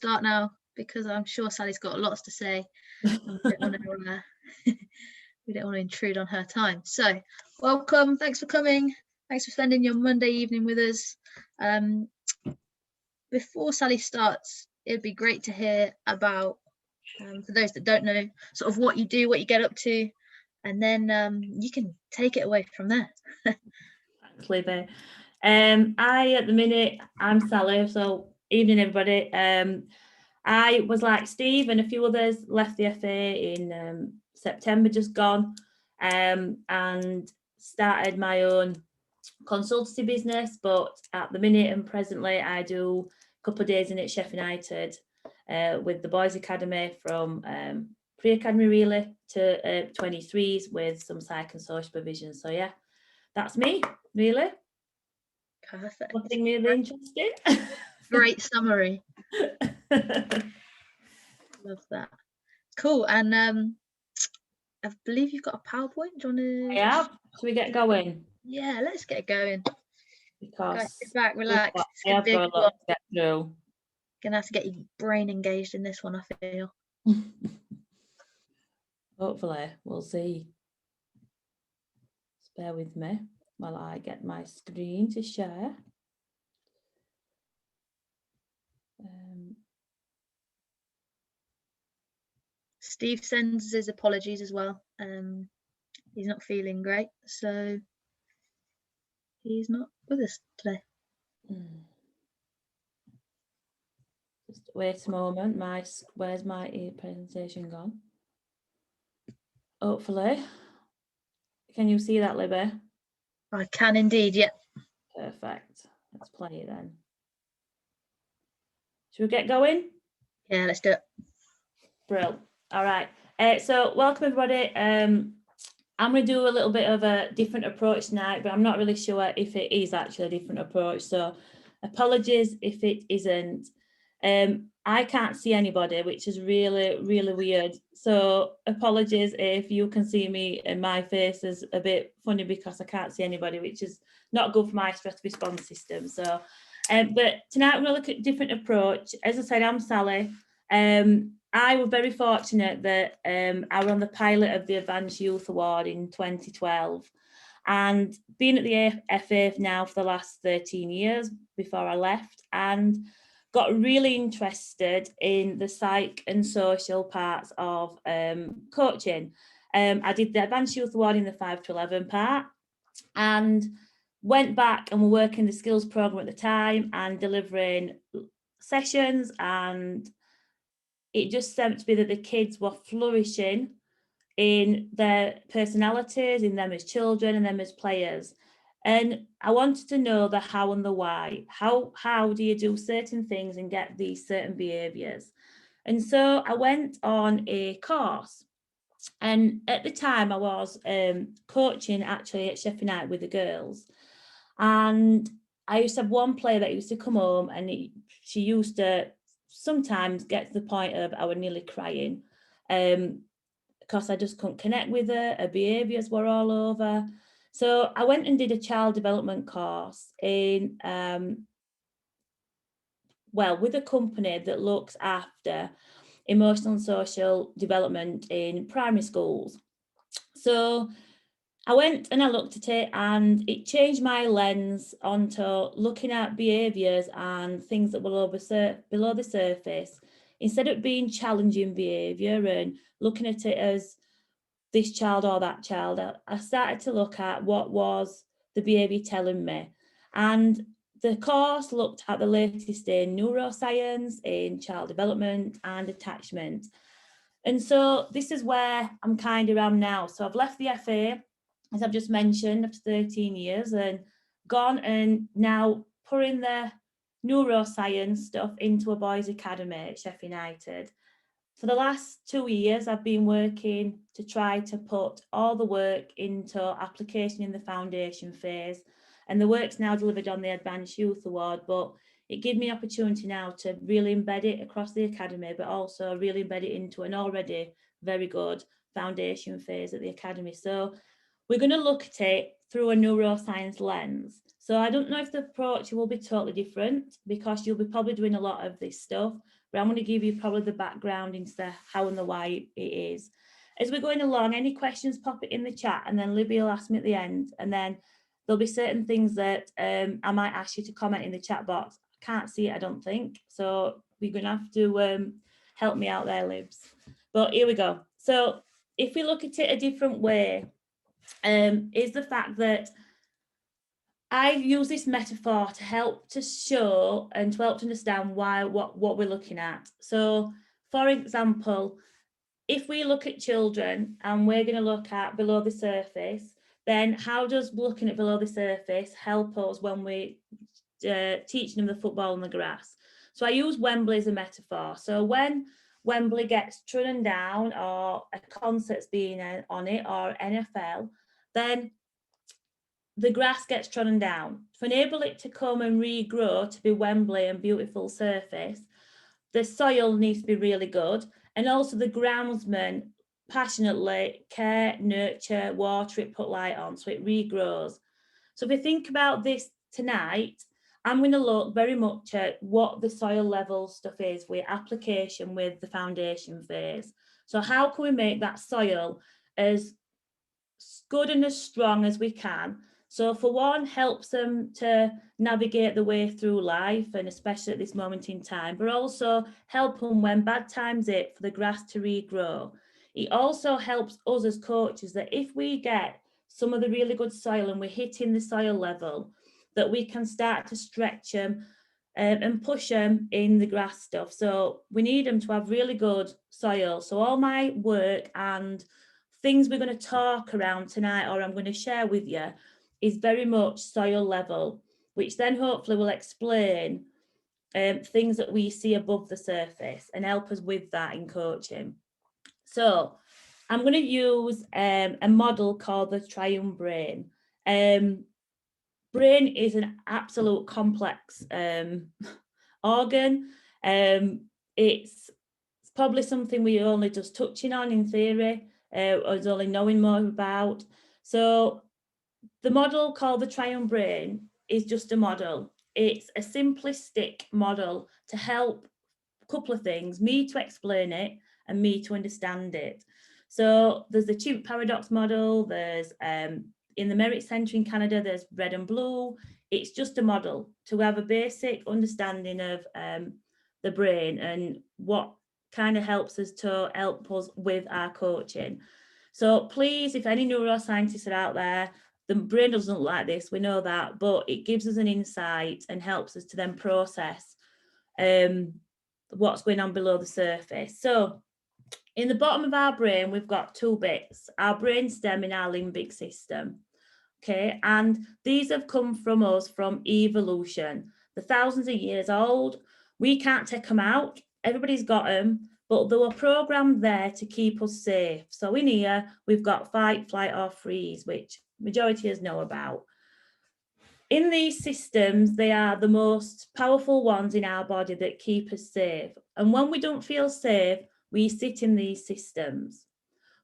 start now because I'm sure Sally's got lots to say. And we don't want to intrude on her time. So, welcome. Thanks for coming. Thanks for spending your Monday evening with us. Before Sally starts, it'd be great to hear about, for those that don't know, sort of what you do, what you get up to, and then you can take it away from there. Thanks, Libby. At the minute, I'm Sally, so evening everybody. I was like Steve and a few others, left the FA in September just gone, and started my own consultancy business. But at the minute and presently, I do a couple of days in at Sheffield United with the Boys Academy from pre-academy really to 23s with some psych and social provision. So yeah, that's me really. Perfect. Nothing really interesting. Great summary. Love that. Cool. And I believe you've got a PowerPoint. Do you want to? Yeah. Should we get going? Yeah, let's get going. Because guys, sit back, relax. It's I have got a lot to get through. Gonna have to get your brain engaged in this one, I feel. Hopefully, we'll see. Just bear with me while I get my screen to share. Steve sends his apologies as well. He's not feeling great, so he's not with us today. Just wait a moment. Where's my presentation gone? Hopefully. Can you see that, Libby? I can indeed, yeah. Perfect. Let's play it then. Should we get going? Yeah, let's do it. Brilliant. All right. So welcome everybody. I'm going to do a little bit of a different approach tonight, but I'm not really sure if it is actually a different approach. So apologies if it isn't. I can't see anybody, which is really, really weird. So apologies if you can see me and my face is a bit funny because I can't see anybody, which is not good for my stress response system. So, but tonight we're going to look at a different approach. As I said, I'm Sally. I was very fortunate that I was on the pilot of the Advanced Youth Award in 2012 and been at the FA now for the last 13 years before I left, and got really interested in the psych and social parts of coaching. I did the Advanced Youth Award in the 5 to 11 part and went back and were working the skills program at the time and delivering sessions, and it just seemed to be that the kids were flourishing in their personalities, in them as children and them as players. And I wanted to know the how and the why. How do you do certain things and get these certain behaviours? And so I went on a course. And at the time I was coaching actually at Sheffield United with the girls. And I used to have one player that used to come home and she used to sometimes get to the point of I was nearly crying because I just couldn't connect with her behaviours were all over. So I went and did a child development course in, with a company that looks after emotional and social development in primary schools. So I went and I looked at it and it changed my lens onto looking at behaviours and things that were below the surface. Instead of being challenging behaviour and looking at it as this child or that child, I started to look at what was the behaviour telling me. And the course looked at the latest in neuroscience, in child development and attachment. And so this is where I'm kind of am now. So I've left the FA, as I've just mentioned, after 13 years and gone and now putting the neuroscience stuff into a boys' academy at Sheffield United. For the last 2 years, I've been working to try to put all the work into application in the foundation phase. And the work's now delivered on the Advanced Youth Award, but it gave me opportunity now to really embed it across the academy, but also really embed it into an already very good foundation phase at the academy. So we're going to look at it through a neuroscience lens. So I don't know if the approach will be totally different because you'll be probably doing a lot of this stuff, but I'm going to give you probably the background into the how and the why it is. As we're going along, any questions, pop it in the chat, and then Libby will ask me at the end, and then there'll be certain things that I might ask you to comment in the chat box. I can't see it, I don't think, so we're going to have to help me out there, Libs. But here we go. So if we look at it a different way, is the fact that I use this metaphor to help to show and to help to understand what we're looking at. So, for example, if we look at children and we're going to look at below the surface, then how does looking at below the surface help us when we teaching them the football on the grass? So I use Wembley as a metaphor. So when Wembley gets trodden down, or a concert's being on it, or NFL, then the grass gets trodden down. To enable it to come and regrow to be Wembley and beautiful surface, the soil needs to be really good. And also the groundsman passionately care, nurture, water it, put light on, so it regrows. So if we think about this tonight, I'm going to look very much at what the soil level stuff is with application with the foundation phase. So how can we make that soil as good and as strong as we can? So for one, helps them to navigate the way through life, and especially at this moment in time, but also help them when bad times hit for the grass to regrow. It also helps us as coaches that if we get some of the really good soil and we're hitting the soil level, that we can start to stretch them and push them in the grass stuff. So we need them to have really good soil. So all my work and things we're going to talk around tonight, or I'm going to share with you, is very much soil level, which then hopefully will explain things that we see above the surface and help us with that in coaching. So I'm going to use a model called the triune brain. Brain is an absolute complex organ. It's probably something we're only just touching on in theory, or is only knowing more about. So the model called the triune brain is just a model. It's a simplistic model to help a couple of things, me to explain it and me to understand it. So there's the chimp paradox model, there's in the Merit Centre in Canada, there's red and blue. It's just a model to have a basic understanding of the brain and what kind of helps us to help us with our coaching. So please, if any neuroscientists are out there, the brain doesn't look like this, we know that, but it gives us an insight and helps us to then process what's going on below the surface. So in the bottom of our brain, we've got two bits, our brainstem and our limbic system. Okay, and these have come from us from evolution. They're thousands of years old. We can't take them out. Everybody's got them, but they were programmed there to keep us safe. So in here, we've got fight, flight, or freeze, which majority of us know about. In these systems, they are the most powerful ones in our body that keep us safe. And when we don't feel safe, we sit in these systems.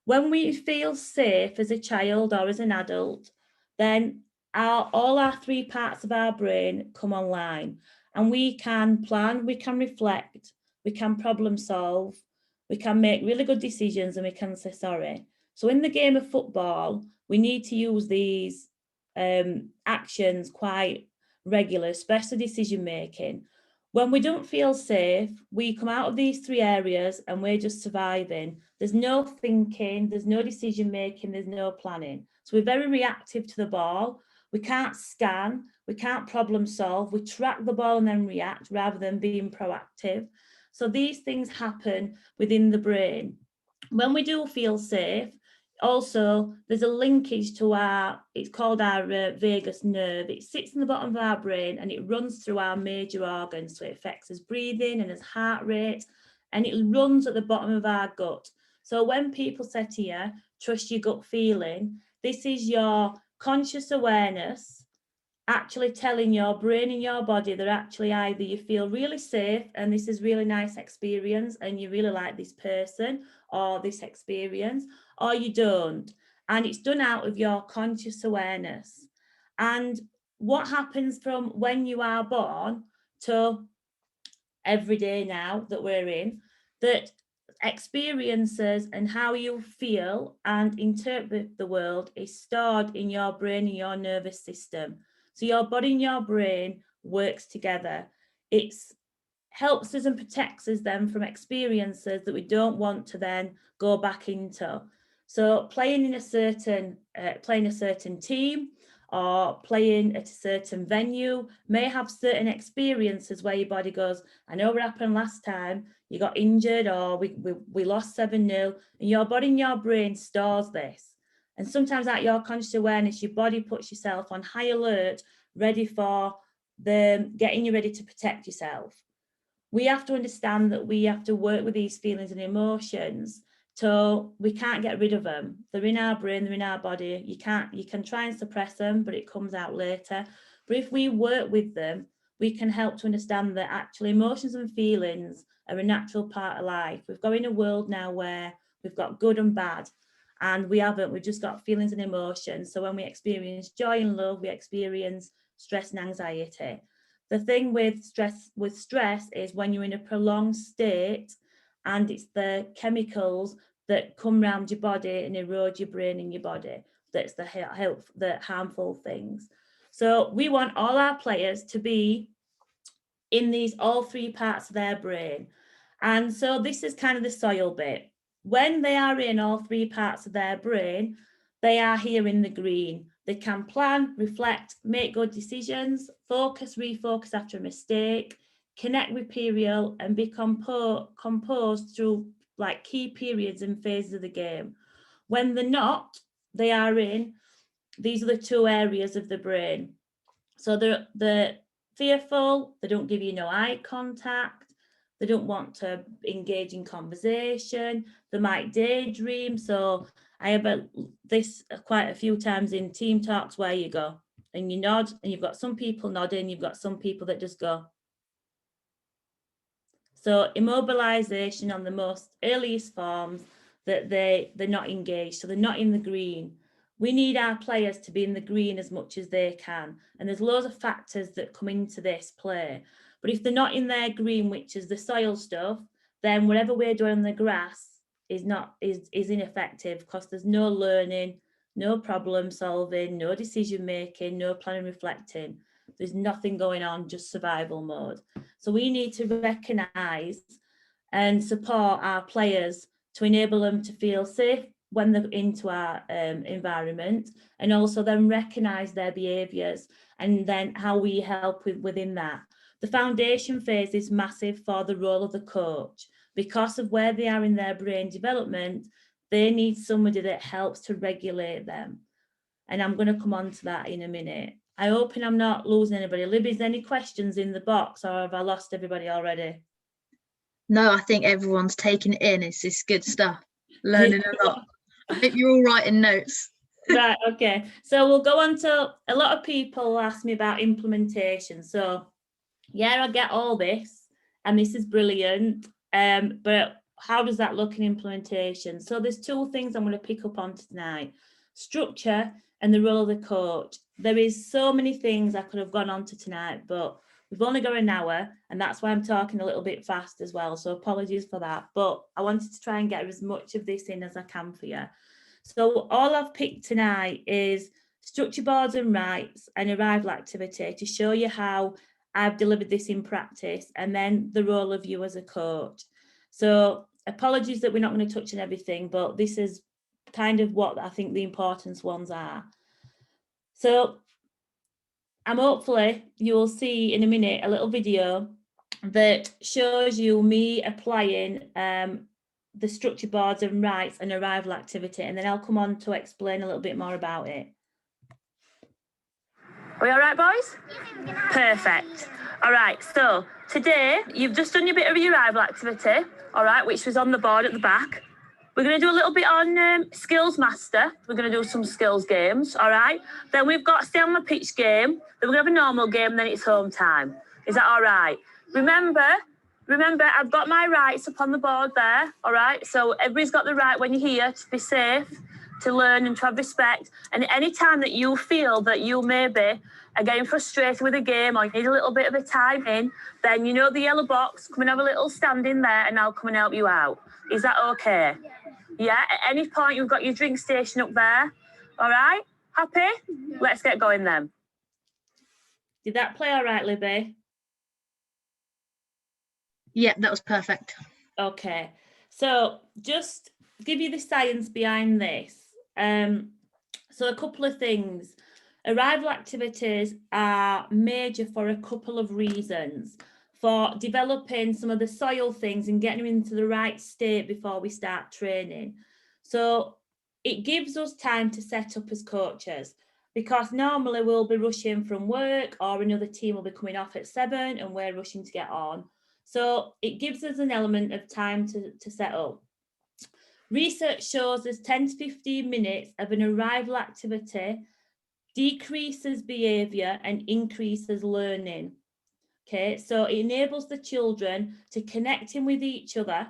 When we feel safe as a child or as an adult, then all our three parts of our brain come online, and we can plan, we can reflect, we can problem solve, we can make really good decisions, and we can say sorry. So in the game of football, we need to use these actions quite regular, especially decision making. When we don't feel safe, we come out of these three areas and we're just surviving. There's no thinking, there's no decision making, there's no planning. So we're very reactive to the ball. We can't scan, we can't problem solve. We track the ball and then react rather than being proactive. So these things happen within the brain. When we do feel safe, also there's a linkage to it's called our vagus nerve. It sits in the bottom of our brain and it runs through our major organs. So it affects us breathing and as heart rate, and it runs at the bottom of our gut. So when people say to you, trust your gut feeling, this is your conscious awareness actually telling your brain and your body that actually either you feel really safe and this is really nice experience and you really like this person or this experience, or you don't. And it's done out of your conscious awareness. And what happens from when you are born to every day now that we're in, that experiences and how you feel and interpret the world is stored in your brain and your nervous system. So your body and your brain works together. It helps us and protects us then from experiences that we don't want to then go back into. So playing a certain team or playing at a certain venue may have certain experiences where your body goes, I know what happened last time, you got injured or we lost 7-0, and your body and your brain stores this. And sometimes at your conscious awareness, your body puts yourself on high alert, ready for getting you ready to protect yourself. We have to understand that we have to work with these feelings and emotions, so we can't get rid of them. They're in our brain, they're in our body. You can try and suppress them, but it comes out later. But if we work with them, we can help to understand that actually emotions and feelings are a natural part of life. We've got in a world now where we've got good and bad, and we've just got feelings and emotions. So when we experience joy and love, we experience stress and anxiety. The thing with stress is when you're in a prolonged state, and it's the chemicals that come around your body and erode your brain and your body that's the harmful things. So we want all our players to be in all three parts of their brain. And so this is kind of the soil bit. When they are in all three parts of their brain, they are here in the green. They can plan, reflect, make good decisions, focus, refocus after a mistake, connect with people, and be composed through like key periods and phases of the game. When they're not, they are in, these are the two areas of the brain. So they're fearful, they don't give you no eye contact, they don't want to engage in conversation, they might daydream. So I have this quite a few times in team talks where you go and you nod, and you've got some people nodding, you've got some people that just go. So immobilization on the most earliest forms, that they're not engaged, so they're not in the green. We need our players to be in the green as much as they can. And there's loads of factors that come into this play. But if they're not in their green, which is the soil stuff, then whatever we're doing on the grass is ineffective, because there's no learning, no problem solving, no decision making, no planning, reflecting. There's nothing going on, just survival mode. So we need to recognise and support our players to enable them to feel safe when they're into our environment, and also then recognise their behaviours and then how we help within that. The foundation phase is massive for the role of the coach. Because of where they are in their brain development, they need somebody that helps to regulate them. And I'm going to come on to that in a minute. I hope I'm not losing anybody. Libby, is there any questions in the box, or have I lost everybody already? No, I think everyone's taking it in. It's this good stuff. Learning a lot. I hope you're all writing notes. Right, okay. So we'll go on to, a lot of people ask me about implementation. So yeah, I get all this, and this is brilliant. But how does that look in implementation? So there's two things I'm going to pick up on tonight: structure and the role of the coach. There is so many things I could have gone on to tonight, but we've only got an hour, and that's why I'm talking a little bit fast as well. So apologies for that. But I wanted to try and get as much of this in as I can for you. So all I've picked tonight is structure boards and rights and arrival activity to show you how I've delivered this in practice, and then the role of you as a coach. So apologies that we're not going to touch on everything, but this is kind of what I think the important ones are. So hopefully you will see in a minute a little video that shows you me applying the structure boards and rights and arrival activity, and then I'll come on to explain a little bit more about it. Are we all right, boys? Perfect. All right, so today you've just done your bit of your arrival activity, all right, which was on the board at the back. We're going to do a little bit on Skills Master. We're going to do some skills games, all right? Then we've got Stay on the Pitch game. Then we're going to have a normal game, then it's home time. Is that all right? Remember, I've got my rights up on the board there, all right? So everybody's got the right when you're here to be safe, to learn and to have respect. And any time that you feel that you maybe are getting frustrated with a game or you need a little bit of a time in, then you know the yellow box, come and have a little stand in there and I'll come and help you out. Is that okay? Yeah, at any point you've got your drink station up there. All right, happy? Yeah. Let's get going then. Did that play all right, Libby? Yeah, that was perfect. Okay, so just give you the science behind this. So a couple of things. Arrival activities are major for a couple of reasons. For developing some of the soil things and getting them into the right state before we start training. So it gives us time to set up as coaches, because normally we'll be rushing from work or another team will be coming off at 7 and we're rushing to get on. So it gives us an element of time to set up. Research shows us 10 to 15 minutes of an arrival activity decreases behaviour and increases learning. Okay, so it enables the children to connect in with each other,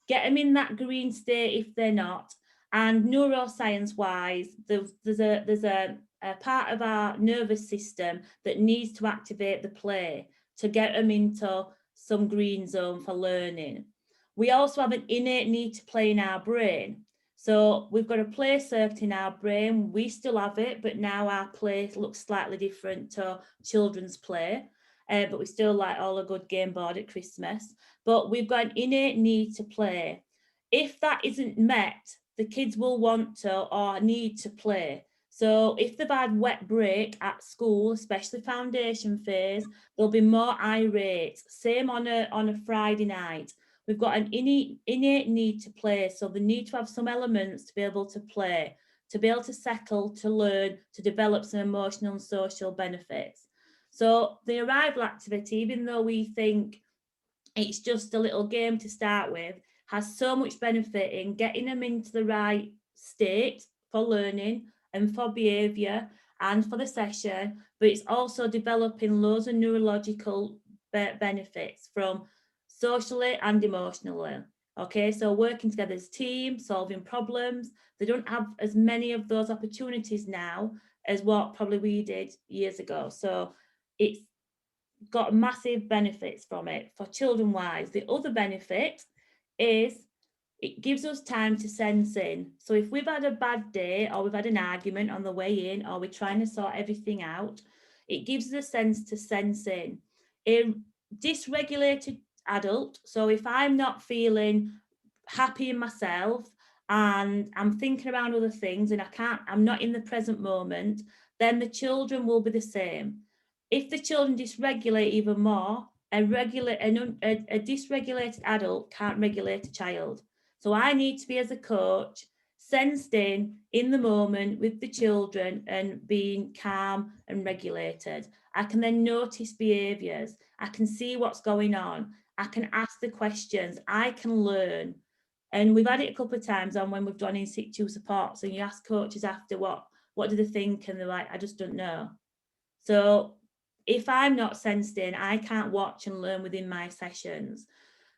get them in that green state if they're not, and neuroscience wise, there's a part of our nervous system that needs to activate the play to get them into some green zone for learning. We also have an innate need to play in our brain. So we've got a play circuit in our brain. We still have it, but now our play looks slightly different to children's play. But we still like all a good game board at Christmas. But we've got an innate need to play. If that isn't met, the kids will want to or need to play. So if they've had wet break at school, especially foundation phase, they'll be more irate. Same on a Friday night. We've got an innate need to play. So they need to have some elements to be able to play, to be able to settle, to learn, to develop some emotional and social benefits. So the arrival activity, even though we think it's just a little game to start with, has so much benefit in getting them into the right state for learning and for behaviour and for the session, but it's also developing loads of neurological benefits from socially and emotionally. Okay, so working together as a team, solving problems. They don't have as many of those opportunities now as what probably we did years ago. So it's got massive benefits from it for children wise. The other benefit is it gives us time to sense in. So if we've had a bad day or we've had an argument on the way in or we're trying to sort everything out, it gives us a sense to sense in. A dysregulated adult, so if I'm not feeling happy in myself and I'm thinking around other things and I'm not in the present moment, then the children will be the same. If the children dysregulate even more, a dysregulated adult can't regulate a child. So I need to be, as a coach, sensed in the moment with the children and being calm and regulated. I can then notice behaviours. I can see what's going on. I can ask the questions. I can learn. And we've had it a couple of times on when we've done in situ supports, and you ask coaches after what do they think, and they're like, I just don't know. So if I'm not sensed in, I can't watch and learn within my sessions.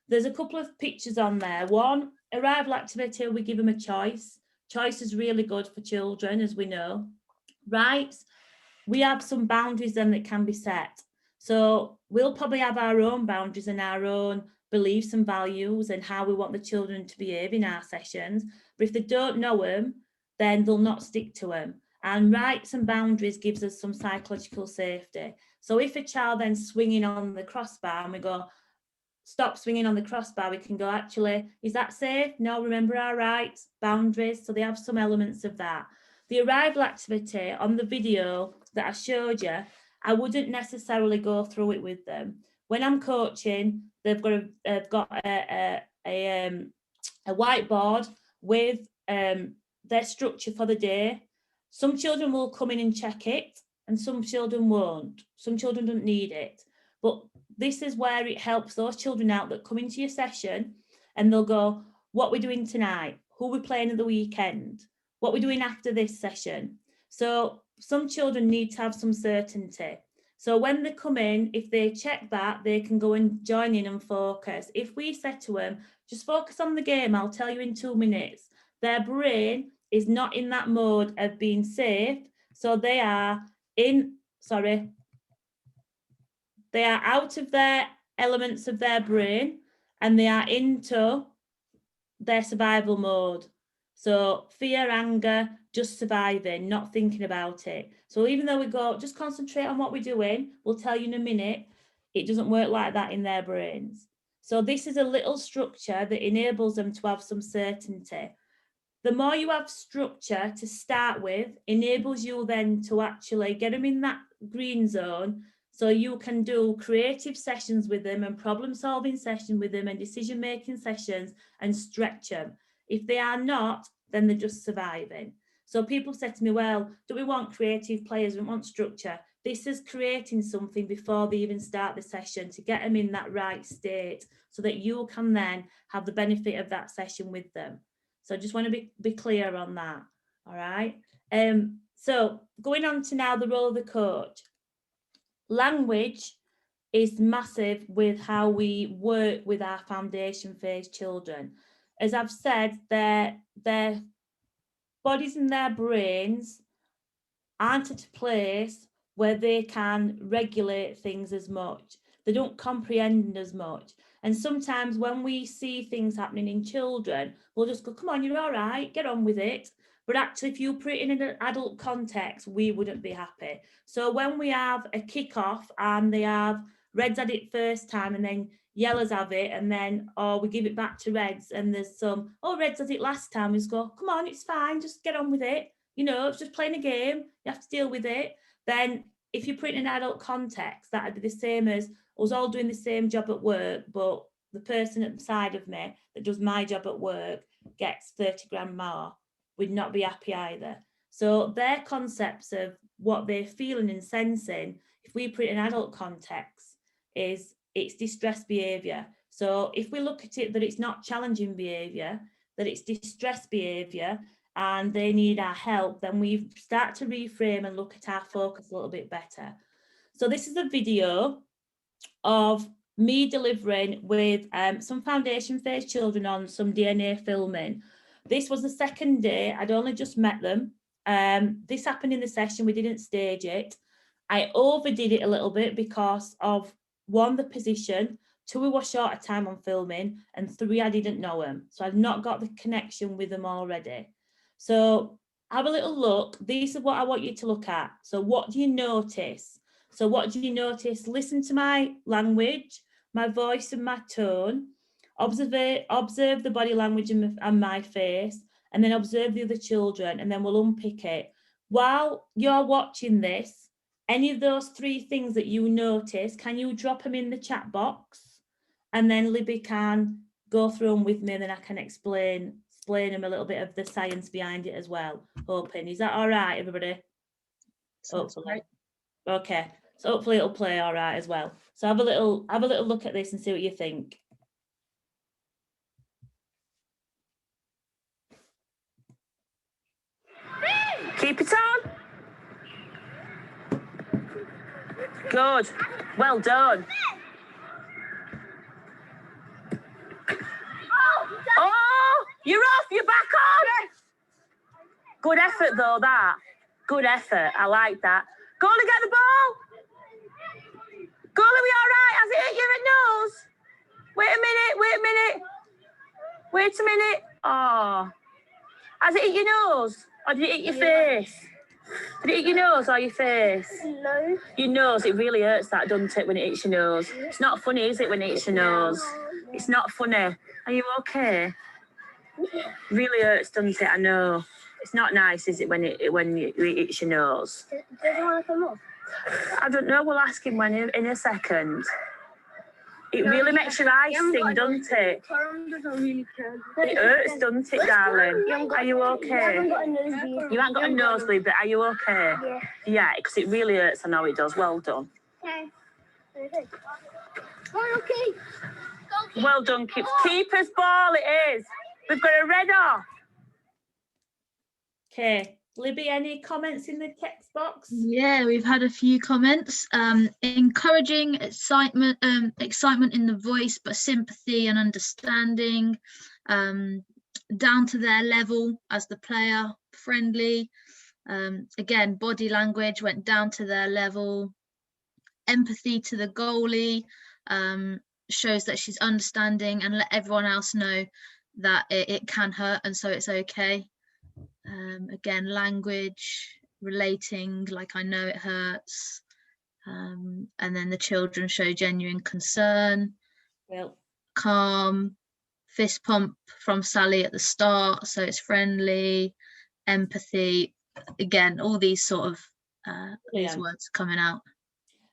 There's a couple of pictures on there. One, arrival activity, we give them a choice. Choice is really good for children, as we know. Rights, we have some boundaries then that can be set. So we'll probably have our own boundaries and our own beliefs and values and how we want the children to behave in our sessions. But if they don't know them, then they'll not stick to them. And rights and boundaries gives us some psychological safety. So if a child then swinging on the crossbar and we go, stop swinging on the crossbar, we can go, actually, is that safe? No, remember our rights, boundaries. So they have some elements of that. The arrival activity on the video that I showed you, I wouldn't necessarily go through it with them. When I'm coaching, they've got a whiteboard with their structure for the day. Some children will come in and check it, and some children won't. Some children don't need it. But this is where it helps those children out that come into your session and they'll go, what are we doing tonight? Who are we playing at the weekend? What are we doing after this session? So some children need to have some certainty. So when they come in, if they check that, they can go and join in and focus. If we said to them, just focus on the game, I'll tell you in 2 minutes, their brain is not in that mode of being safe. So they are out of their elements of their brain, and they are into their survival mode. So fear, anger, just surviving, not thinking about it. So even though we go, just concentrate on what we're doing, we'll tell you in a minute, it doesn't work like that in their brains. So this is a little structure that enables them to have some certainty. The more you have structure to start with, enables you then to actually get them in that green zone, so you can do creative sessions with them and problem solving sessions with them and decision making sessions and stretch them. If they are not, then they're just surviving. So people said to me, well, do we want creative players? We want structure. This is creating something before they even start the session to get them in that right state so that you can then have the benefit of that session with them. So I just want to be clear on that. All right. So going on to now the role of the coach. Language is massive with how we work with our foundation phase children. As I've said, their bodies and their brains aren't at a place where they can regulate things as much. They don't comprehend as much. And sometimes when we see things happening in children, we'll just go, come on, you're all right, get on with it. But actually, if you put it in an adult context, we wouldn't be happy. So when we have a kick-off and they have Reds at it first time and then yellows have it, and then, or we give it back to Reds and there's some, oh, Reds had it last time, we just go, come on, it's fine, just get on with it. You know, it's just playing a game, you have to deal with it. Then if you put it in an adult context, that would be the same as us all doing the same job at work, but the person at the side of me that does my job at work gets 30 grand more. We'd not be happy either. So their concepts of what they're feeling and sensing, if we put it in an adult context, is it's distress behaviour. So if we look at it that it's not challenging behaviour, that it's distress behaviour, and they need our help, then we start to reframe and look at our focus a little bit better. So this is a video of me delivering with some foundation phase children on some DNA filming. This was the second day, I'd only just met them. This happened in the session, we didn't stage it. I overdid it a little bit because of, one, the position, two, we were short of time on filming, and three, I didn't know them. So I've not got the connection with them already. So have a little look. This is what I want you to look at. So what do you notice? So what do you notice? Listen to my language, my voice and my tone. Observe the body language and my face, and then observe the other children, and then we'll unpick it. While you're watching this, any of those three things that you notice, can you drop them in the chat box? And then Libby can go through them with me, and then I can explain them a little bit of the science behind it as well. Hoping, is that all right, everybody? Hopefully. Right. Okay, so hopefully it'll play all right as well. So have a little look at this and see what you think. Keep it on. Good. Well done. Oh, you're off. You're back on. Good effort, though, that. Good effort. I like that. Goalie, get the ball. Goalie, we all right? Has it hit your nose? Wait a minute. Oh. Has it hit your nose? Or did it hit your face? Did it hit your nose or your face? No. Your nose, it really hurts that, doesn't it, when it hits your nose? It's not funny, is it, when it hits your nose? It's not funny. Are you okay? Really hurts, doesn't it? I know. It's not nice, is it, when it hits your nose? Does it want to come off? I don't know. We'll ask him in a second. It really makes your eyes sting, doesn't it? It hurts, doesn't it, darling? Are you okay? You haven't got a nosebleed, but are you okay? Yeah. Yeah, because it really hurts. I know it does. Well done. Okay. Well done, kids. Keeper's ball it is. We've got a red off. Okay. Libby, any comments in the text box? Yeah, we've had a few comments. Encouraging excitement in the voice, but sympathy and understanding. down to their level as the player, friendly. Again, body language went down to their level. Empathy to the goalie, shows that she's understanding and let everyone else know that it can hurt and so it's okay. Again, language, relating, like I know it hurts. And then the children show genuine concern. Well, calm, fist pump from Sally at the start, so it's friendly, empathy. Again, all these sort of these words coming out.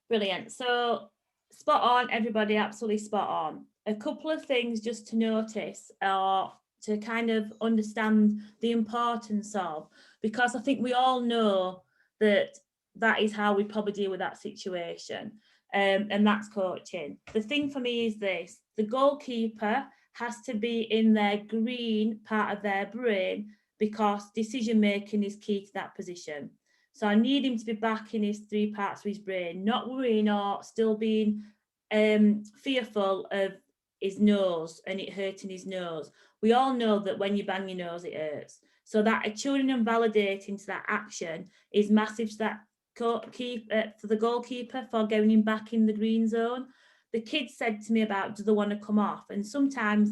Brilliant. So spot on, everybody, absolutely spot on. A couple of things just to notice are to kind of understand the importance of, because I think we all know that that is how we probably deal with that situation, and that's coaching. The thing for me is this: the goalkeeper has to be in their green part of their brain, because decision making is key to that position. So I need him to be back in his three parts of his brain, not worrying or still being fearful of his nose and it hurting his nose. We all know that when you bang your nose, it hurts. So that attuning and validating to that action is massive to that for the goalkeeper for getting him back in the green zone. The kids said to me about, do they want to come off? And sometimes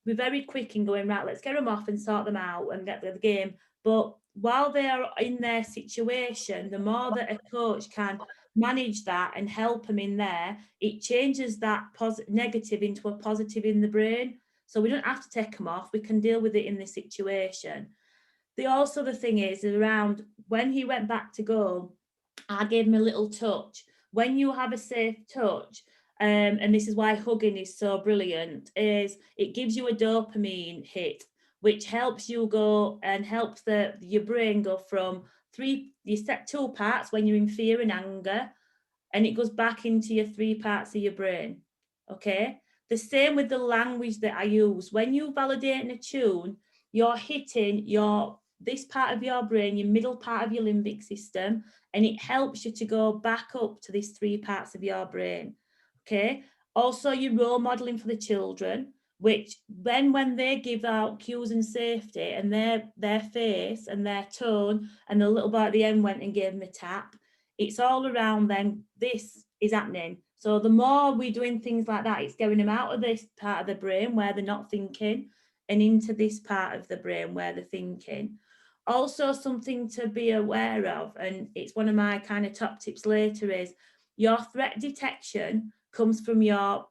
we're very quick in going, right, let's get them off and sort them out and get the game. But while they are in their situation, the more that a coach can manage that and help them in there, it changes that negative into a positive in the brain. So we don't have to take them off. We can deal with it in this situation. The thing is around when he went back to goal, I gave him a little touch. When you have a safe touch, and this is why hugging is so brilliant, is it gives you a dopamine hit, which helps you go and helps your brain go from you set two parts when you're in fear and anger, and it goes back into your three parts of your brain. Okay. The same with the language that I use. When you validate in a tune, you're hitting this part of your brain, your middle part of your limbic system, and it helps you to go back up to these three parts of your brain. Okay. Also, you're role modeling for the children, which when they give out cues and safety, and their face and their tone, and the little boy at the end went and gave them a tap, it's all around them. This is happening. So the more we're doing things like that, it's getting them out of this part of the brain where they're not thinking and into this part of the brain where they're thinking. Also, something to be aware of, and it's one of my kind of top tips later, is your threat detection comes from your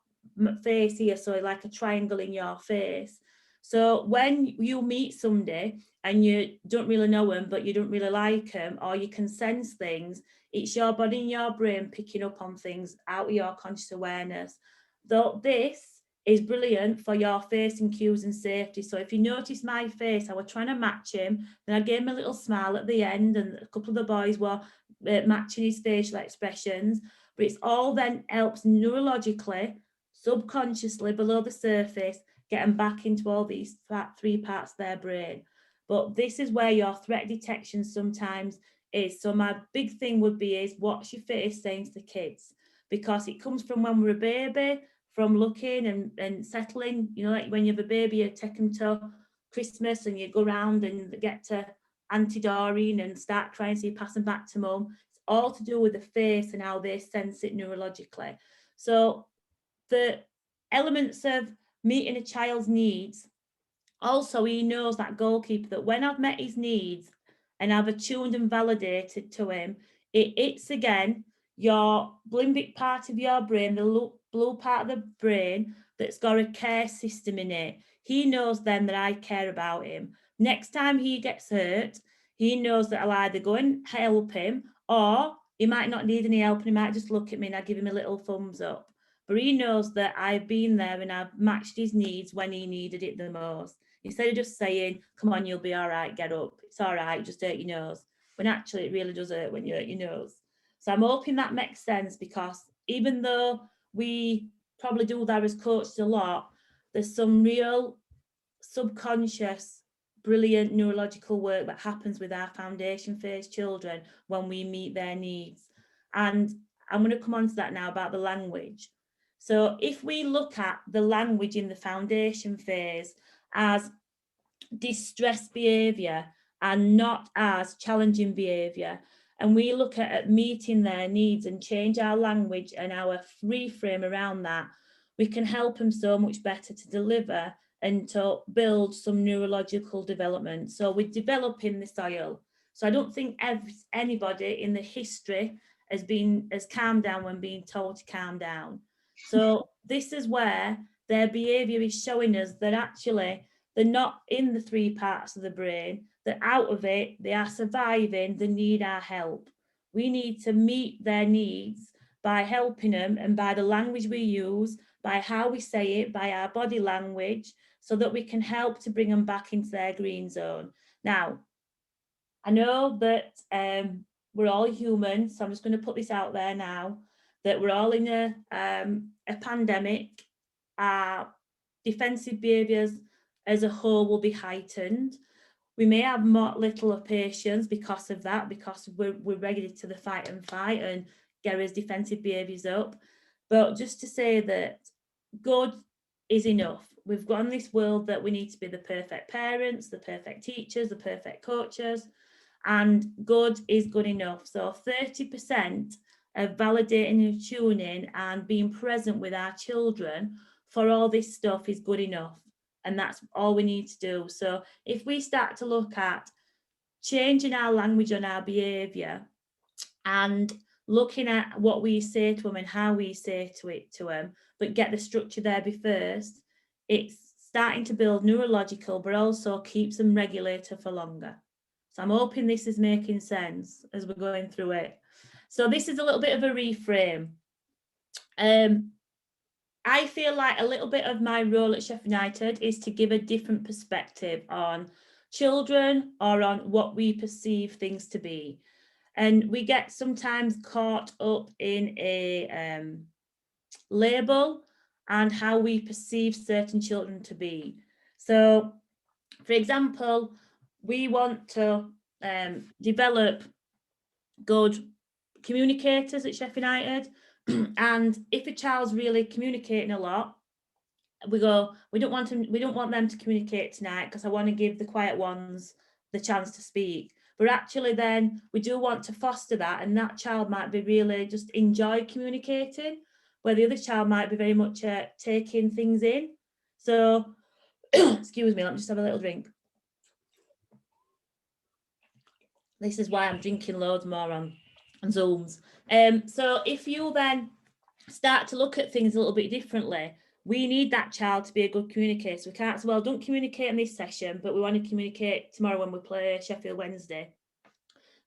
face here, so like a triangle in your face. So when you meet somebody and you don't really know them, but you don't really like them, or you can sense things, it's your body and your brain picking up on things out of your conscious awareness. Though this is brilliant for your facing cues and safety. So if you notice my face, I was trying to match him, then I gave him a little smile at the end, and a couple of the boys were matching his facial expressions. But it's all then helps neurologically, subconsciously, below the surface, get them back into all these three parts of their brain. But this is where your threat detection sometimes is. So my big thing would be is what's your face saying to the kids? Because it comes from when we're a baby, from looking and settling, you know, like when you have a baby, you take them to Christmas and you go around and get to Auntie Doreen and start crying, so you pass them back to mum. It's all to do with the face and how they sense it neurologically. So the elements of meeting a child's needs, also he knows, that goalkeeper, that when I've met his needs and I've attuned and validated to him, it's again your limbic part of your brain, the blue part of the brain that's got a care system in it. He knows then that I care about him. Next time he gets hurt, he knows that I'll either go and help him, or he might not need any help and he might just look at me and I give him a little thumbs up. But he knows that I've been there and I've matched his needs when he needed it the most. Instead of just saying, come on, you'll be all right, get up. It's all right, just hurt your nose. When actually it really does hurt when you hurt your nose. So I'm hoping that makes sense, because even though we probably do that as coaches a lot, there's some real subconscious, brilliant neurological work that happens with our foundation phase children when we meet their needs. And I'm going to come on to that now about the language. So if we look at the language in the foundation phase as distress behaviour and not as challenging behaviour, and we look at meeting their needs and change our language and our reframe around that, we can help them so much better to deliver and to build some neurological development. So we're developing the soil. So I don't think anybody in the history has calmed down when being told to calm down. So this is where their behaviour is showing us that actually they're not in the 3 parts of the brain, they're out of it, they are surviving, they need our help. We need to meet their needs by helping them, and by the language we use, by how we say it, by our body language, so that we can help to bring them back into their green zone. Now, I know that we're all human, so I'm just going to put this out there now, that we're all in a pandemic. Our defensive behaviours as a whole will be heightened. We may have more little patience because of that, because we're ready to the fight and get his defensive behaviours up. But just to say that good is enough. We've got in this world that we need to be the perfect parents, the perfect teachers, the perfect coaches, and good is good enough. So 30% of validating and tuning and being present with our children for all this stuff is good enough. And that's all we need to do. So if we start to look at changing our language and our behaviour and looking at what we say to them and how we say to them, but get the structure there be first, it's starting to build neurological, but also keeps them regulated for longer. So I'm hoping this is making sense as we're going through it. So this is a little bit of a reframe. I feel like a little bit of my role at Sheffield United is to give a different perspective on children or on what we perceive things to be. And we get sometimes caught up in a label and how we perceive certain children to be. So, for example, we want to develop good communicators at Sheffield United. And if a child's really communicating a lot, we don't want them to communicate tonight because I want to give the quiet ones the chance to speak. But actually then we do want to foster that, and that child might be really just enjoy communicating, where the other child might be very much taking things in. So excuse me, let me just have a little drink. This is why I'm drinking loads more on Zooms. So if you then start to look at things a little bit differently, we need that child to be a good communicator. We can't say, well, don't communicate in this session, but we want to communicate tomorrow when we play Sheffield Wednesday.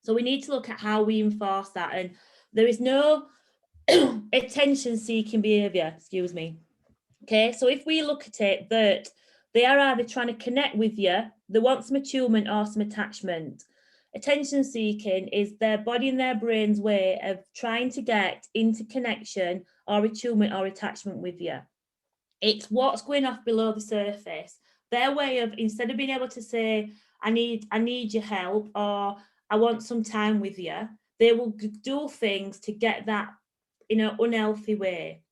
So we need to look at how we enforce that. And there is no attention-seeking behaviour, excuse me. Okay, so if we look at it that they are either trying to connect with you, they want some attunement or some attachment. Attention seeking is their body and their brain's way of trying to get into connection or attunement or attachment with you. It's what's going off below the surface. Their way of, instead of being able to say, I need your help, or I want some time with you, they will do things to get that in an unhealthy way.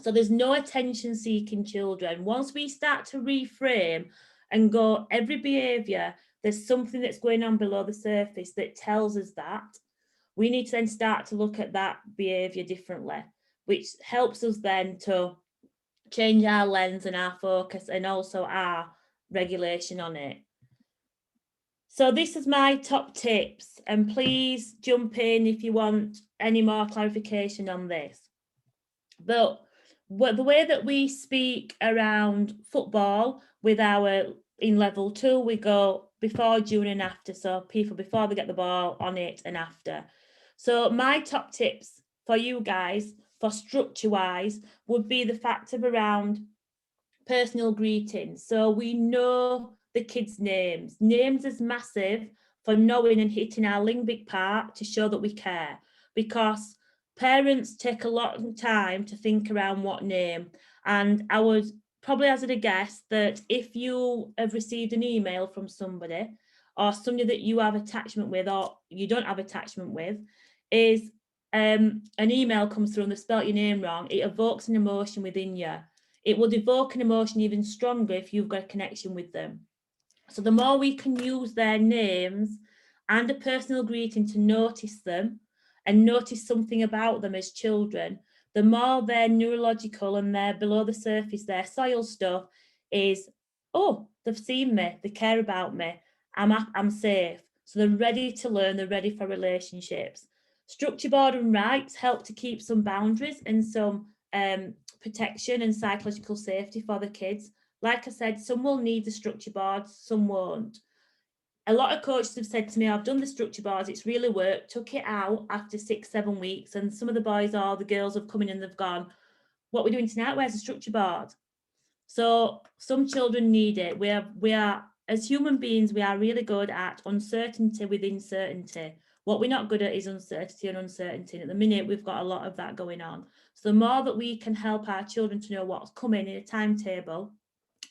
So there's no attention seeking children. Once we start to reframe and go, every behaviour, there's something that's going on below the surface that tells us that, we need to then start to look at that behaviour differently, which helps us then to change our lens and our focus and also our regulation on it. So this is my top tips, and please jump in if you want any more clarification on this. But the way that we speak around football with our in level 2, we go before, during and after. So people before they get the ball, on it and after. So my top tips for you guys for structure wise would be the fact of around personal greetings. So we know the kids' names. Names is massive for knowing and hitting our limbic part to show that we care, because parents take a lot of time to think around what name. And I would probably hazard a guess that if you have received an email from somebody or somebody that you have attachment with or you don't have attachment with, is an email comes through and they spelt your name wrong, it evokes an emotion within you. It will evoke an emotion even stronger if you've got a connection with them. So the more we can use their names and a personal greeting to notice them and notice something about them as children, the more their neurological and their below the surface, their soil stuff is, oh, they've seen me, they care about me, I'm safe. So they're ready to learn, they're ready for relationships. Structure board and rights help to keep some boundaries and some protection and psychological safety for the kids. Like I said, some will need the structure boards, some won't. A lot of coaches have said to me, I've done the structure boards, it's really worked, took it out after 6-7 weeks, and some of the boys or the girls have come in and they've gone, what we're doing tonight, where's the structure board? So some children need it. We are, as human beings, we are really good at uncertainty within certainty. What we're not good at is uncertainty and uncertainty. At the minute, we've got a lot of that going on. So the more that we can help our children to know what's coming in a timetable,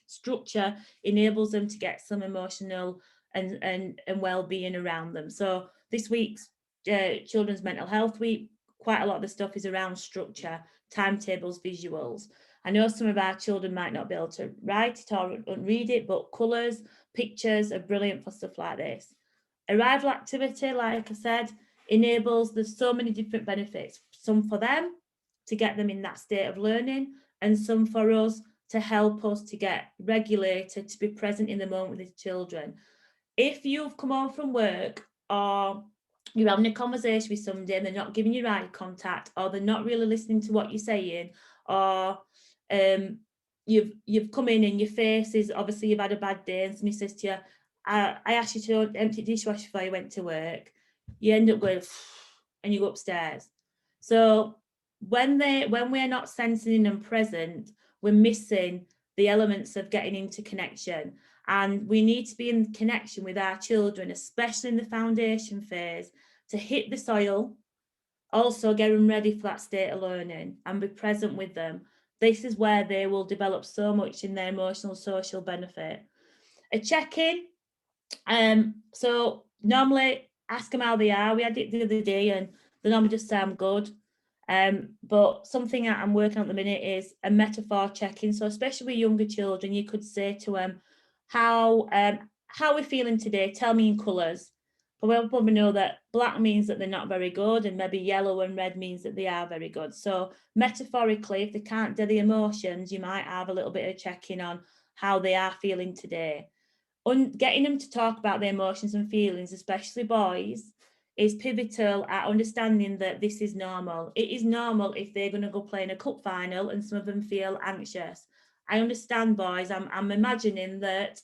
structure enables them to get some emotional and well-being around them. So this week's Children's Mental Health Week, quite a lot of the stuff is around structure, timetables, visuals. I know some of our children might not be able to write it or read it, but colours, pictures are brilliant for stuff like this. Arrival activity, like I said, enables, there's so many different benefits, some for them to get them in that state of learning, and some for us to help us to get regulated, to be present in the moment with the children. If you've come home from work or you're having a conversation with somebody and they're not giving you eye contact, or they're not really listening to what you're saying, or you've come in and your face is, obviously you've had a bad day, and somebody says to you, I asked you to empty the dishwasher before you went to work, you end up going and you go upstairs. So when we're not sensing and present, we're missing the elements of getting into connection. And we need to be in connection with our children, especially in the foundation phase, to hit the soil, also get them ready for that state of learning and be present with them. This is where they will develop so much in their emotional, social benefit. A check-in. So normally ask them how they are. We had it the other day and they normally just say, I'm good. But something that I'm working on at the minute is a metaphor check-in. So especially with younger children, you could say to them, how are we feeling today? Tell me in colours. But we'll probably know that black means that they're not very good, and maybe yellow and red means that they are very good. So metaphorically, if they can't do the emotions, you might have a little bit of check-in on how they are feeling today. Getting them to talk about their emotions and feelings, especially boys, is pivotal at understanding that this is normal. It is normal if they're going to go play in a cup final and some of them feel anxious. I understand, boys. I'm imagining that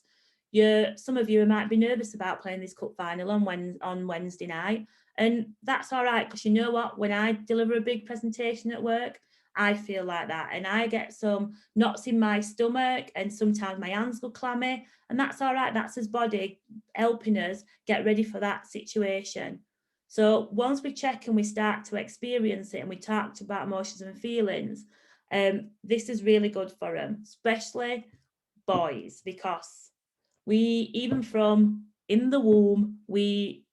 some of you might be nervous about playing this cup final on Wednesday night, and that's all right, because you know what? When I deliver a big presentation at work, I feel like that, and I get some knots in my stomach, and sometimes my hands go clammy, and that's all right. That's his body helping us get ready for that situation. So once we check and we start to experience it and we talk about emotions and feelings, this is really good for them, especially boys, because we, even from in the womb, we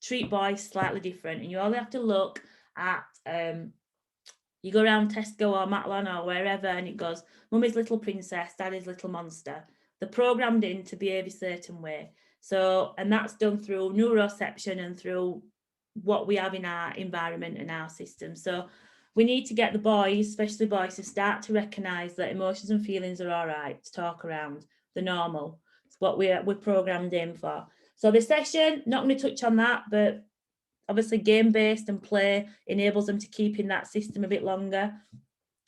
treat boys slightly different. And you only have to look at, you go around Tesco or Matalan or wherever, and it goes, Mummy's little princess, Daddy's little monster. They're programmed in to behave a certain way. So, and that's done through neuroception and through what we have in our environment and our system. So we need to get the boys, especially boys, to start to recognise that emotions and feelings are all right to talk around. They're normal. It's what we're programmed in for. So this session, not going to touch on that, but obviously game-based and play enables them to keep in that system a bit longer.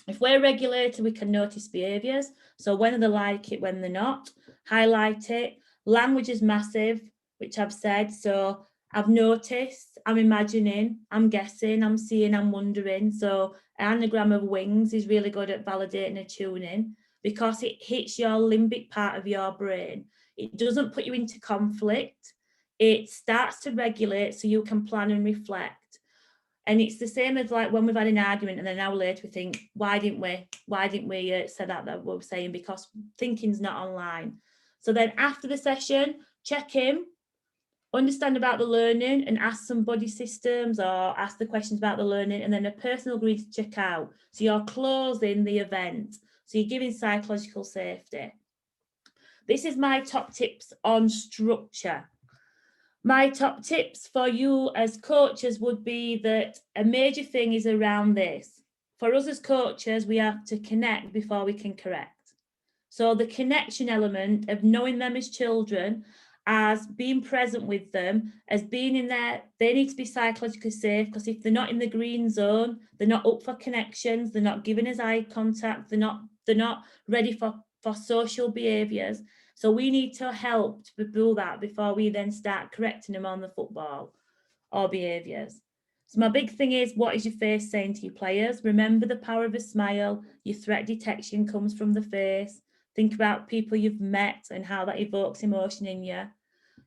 If we're regulated, we can notice behaviours. So when they like it, when they're not, highlight it. Language is massive, which I've said. So I've noticed, I'm imagining, I'm guessing, I'm seeing, I'm wondering. So anagram of wings is really good at validating and tuning, because it hits your limbic part of your brain. It doesn't put you into conflict. It starts to regulate so you can plan and reflect. And it's the same as like when we've had an argument and then an hour later we think, why didn't we say that we were saying, because thinking's not online. So then after the session, check in, understand about the learning and ask some body systems or ask the questions about the learning, and then a personal greeting to check out. So you're closing the event. So you're giving psychological safety. this is my top tips on structure. My top tips for you as coaches would be that a major thing is around this. For us as coaches, we have to connect before we can correct. So the connection element of knowing them as children, as being present with them, as being in there, they need to be psychologically safe, because if they're not in the green zone, they're not up for connections, they're not giving us eye contact, they're not ready for social behaviours. So we need to help to build that before we then start correcting them on the football or behaviours. So my big thing is, what is your face saying to your players? Remember the power of a smile. Your threat detection comes from the face. Think about people you've met and how that evokes emotion in you.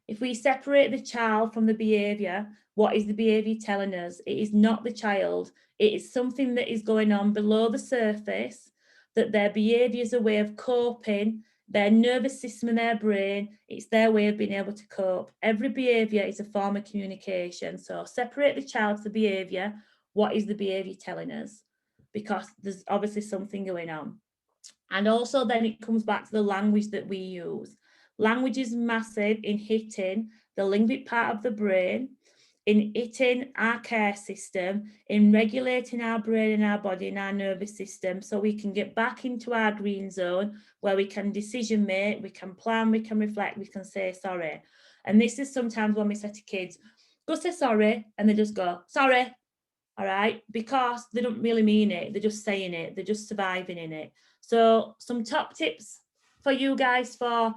If we separate the child from the behaviour, what is the behaviour telling us? It is not the child. It is something that is going on below the surface, that their behaviour is a way of coping, their nervous system and their brain, it's their way of being able to cope. Every behaviour is a form of communication. So separate the child to the behaviour. What is the behaviour telling us? Because there's obviously something going on. And also then it comes back to the language that we use. Language is massive in hitting the limbic part of the brain, in hitting our care system, in regulating our brain and our body and our nervous system, so we can get back into our green zone where we can decision make, we can plan, we can reflect, we can say sorry. And this is sometimes when we say to kids, go say sorry, and they just go, sorry, all right, because they don't really mean it, they're just saying it, they're just surviving in it. So some top tips for you guys for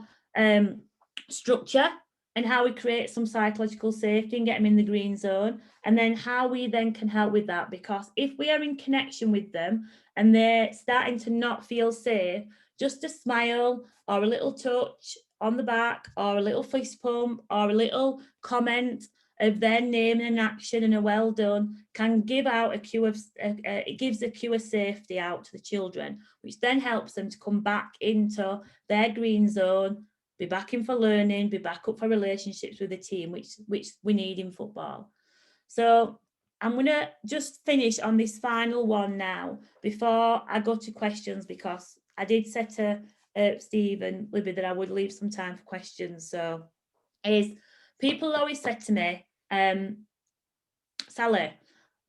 structure and how we create some psychological safety and get them in the green zone, and then how we then can help with that. Because if we are in connection with them and they're starting to not feel safe, just a smile or a little touch on the back or a little fist pump or a little comment of their name and an action and a well done can give out a cue of, it gives a cue of safety out to the children, which then helps them to come back into their green zone, be back in for learning, be back up for relationships with the team, which we need in football. So I'm going to just finish on this final one now before I go to questions, because I did say to Steve and Libby that I would leave some time for questions. So is people always said to me, Sally,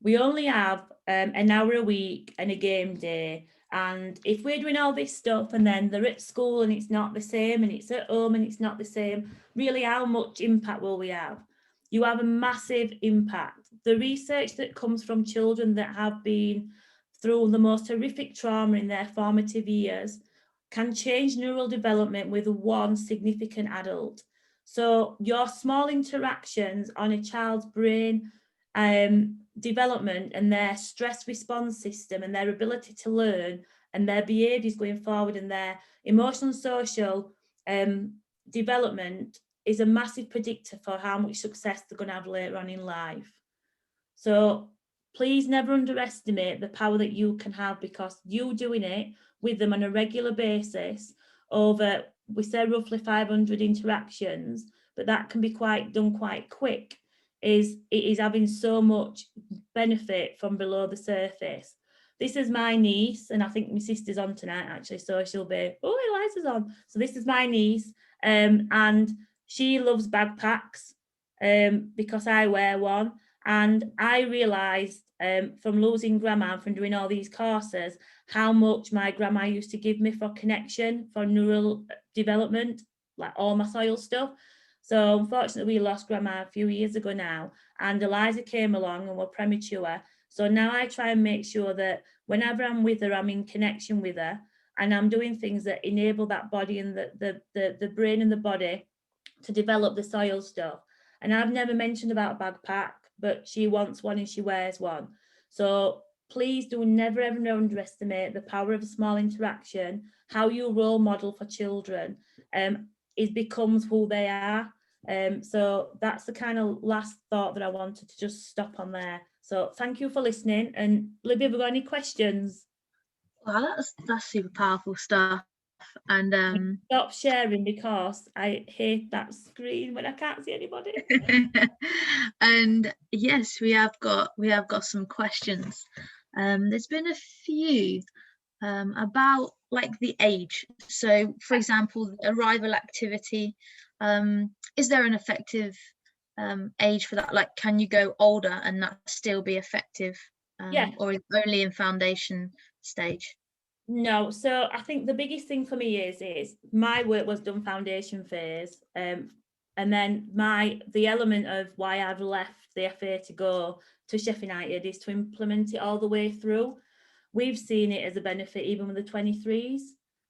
we only have an hour a week and a game day, and if we're doing all this stuff and then they're at school and it's not the same, and it's at home and it's not the same, really how much impact will we have? You have a massive impact. The research that comes from children that have been through the most horrific trauma in their formative years can change neural development with one significant adult. So your small interactions on a child's brain development and their stress response system and their ability to learn and their behaviours going forward and their emotional and social development is a massive predictor for how much success they're going to have later on in life. So please never underestimate the power that you can have, because you doing it with them on a regular basis over, we say roughly 500 interactions, but that can be done quite quick, it is having so much benefit from below the surface. This is my niece, and I think my sister's on tonight actually, so she'll be, oh, Eliza's on. So this is my niece, and she loves backpacks because I wear one. And I realised from losing grandma and from doing all these courses, how much my grandma used to give me for connection, for neural development, like all my soil stuff. So unfortunately, we lost grandma a few years ago now, and Eliza came along and we're premature. So now I try and make sure that whenever I'm with her, I'm in connection with her, and I'm doing things that enable that body and the brain and the body to develop the soil stuff. And I've never mentioned about a backpack, but she wants one and she wears one. So please do never ever underestimate the power of a small interaction. How you role model for children it becomes who they are. So that's the kind of last thought that I wanted to just stop on there. So thank you for listening. And Libby, have you got any questions? Well, that's super powerful stuff. And stop sharing because I hate that screen when I can't see anybody. And yes, we have got some questions. There's been a few about like the age? So, for example, the arrival activity, is there an effective age for that? Like, can you go older and that still be effective, Yeah. or is it only in foundation stage? No, so I think the biggest thing for me is my work was done foundation phase, and then the element of why I've left the FA to go to Sheffield United is to implement it all the way through. We've seen it as a benefit even with the 23s.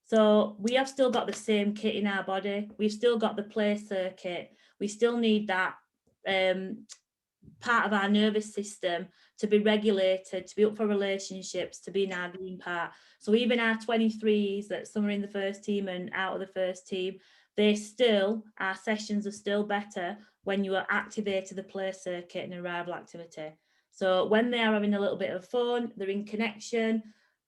So we have still got the same kit in our body. We've still got the play circuit. We still need that part of our nervous system to be regulated, to be up for relationships, to be in our green part. So even our 23s that some are in the first team and out of the first team, our sessions are still better when you are activated the play circuit and arrival activity. So when they are having a little bit of fun, they're in connection,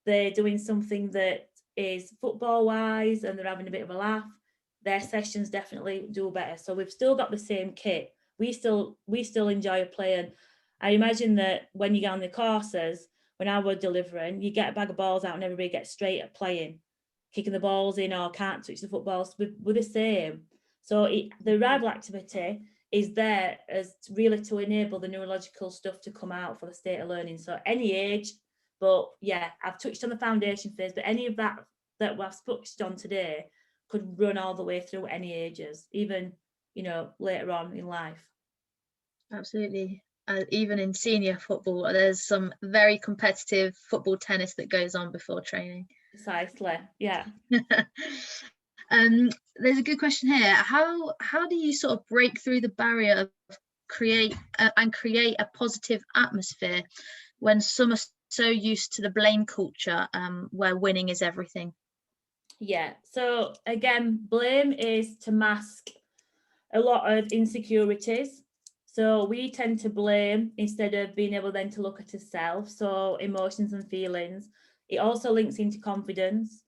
they're doing something that is football wise and they're having a bit of a laugh, their sessions definitely do better. So we've still got the same kit. We still enjoy playing. I imagine that when you get on the courses, when I was delivering, you get a bag of balls out and everybody gets straight at playing, kicking the balls in or can't touch the footballs. We're the same. So the arrival activity is there as really to enable the neurological stuff to come out for the state of learning. So any age, but yeah, I've touched on the foundation phase, but any of that we've touched on today could run all the way through any ages, even, later on in life. Absolutely. Even in senior football, there's some very competitive football tennis that goes on before training. Precisely, yeah. There's a good question here. How do you sort of break through the barrier of create a positive atmosphere when some are so used to the blame culture, where winning is everything? Yeah, so again, blame is to mask a lot of insecurities. So we tend to blame instead of being able then to look at self. So emotions and feelings. It also links into confidence.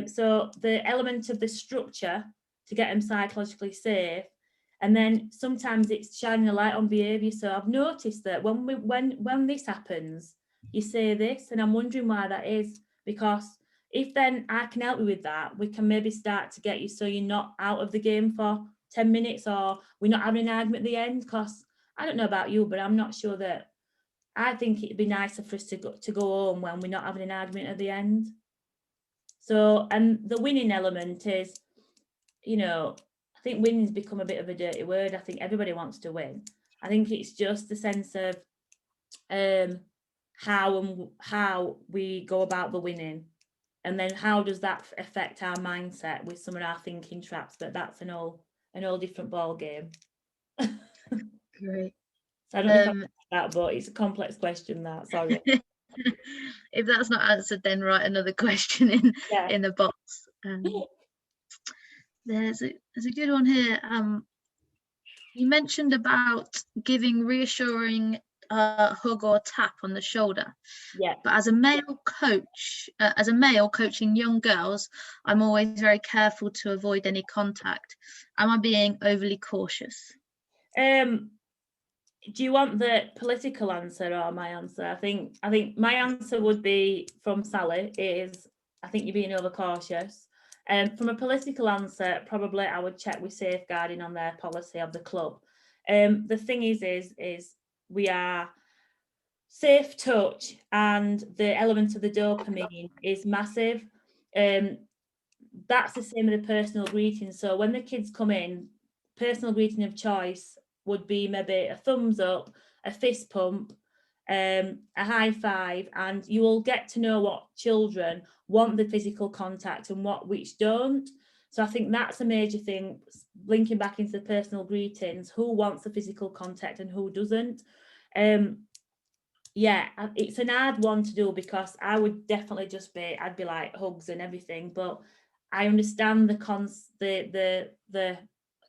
So the element of the structure to get them psychologically safe, and then sometimes it's shining a light on behaviour. So I've noticed that when this happens, you say this, and I'm wondering why that is, because if then I can help you with that, we can maybe start to get you so you're not out of the game for 10 minutes, or we're not having an argument at the end. Because I don't know about you, but I'm not sure that I think it'd be nicer for us to go home when we're not having an argument at the end. So, and the winning element is, I think winning's become a bit of a dirty word. I think everybody wants to win. I think it's just the sense of how we go about the winning, and then how does that affect our mindset with some of our thinking traps. But that's an all different ball game. Great. So I don't know if I answered that, but it's a complex question, that. Sorry. If that's not answered, then write another question in the box. There's a good one here. You mentioned about giving reassuring hug or tap on the shoulder. Yeah. But as a male coaching young girls, I'm always very careful to avoid any contact. Am I being overly cautious? Do you want the political answer or my answer? I think my answer would be, from Sally, is I think you're being overcautious. From a political answer, probably I would check with safeguarding on their policy of the club. The thing is we are safe touch, and the element of the dopamine is massive. That's the same with the personal greeting. So when the kids come in, personal greeting of choice would be maybe a thumbs up, a fist pump, a high five, and you will get to know what children want the physical contact and which don't. So I think that's a major thing, linking back into the personal greetings, who wants the physical contact and who doesn't. Yeah, it's an hard one to do, because I would definitely I'd be like hugs and everything, but I understand the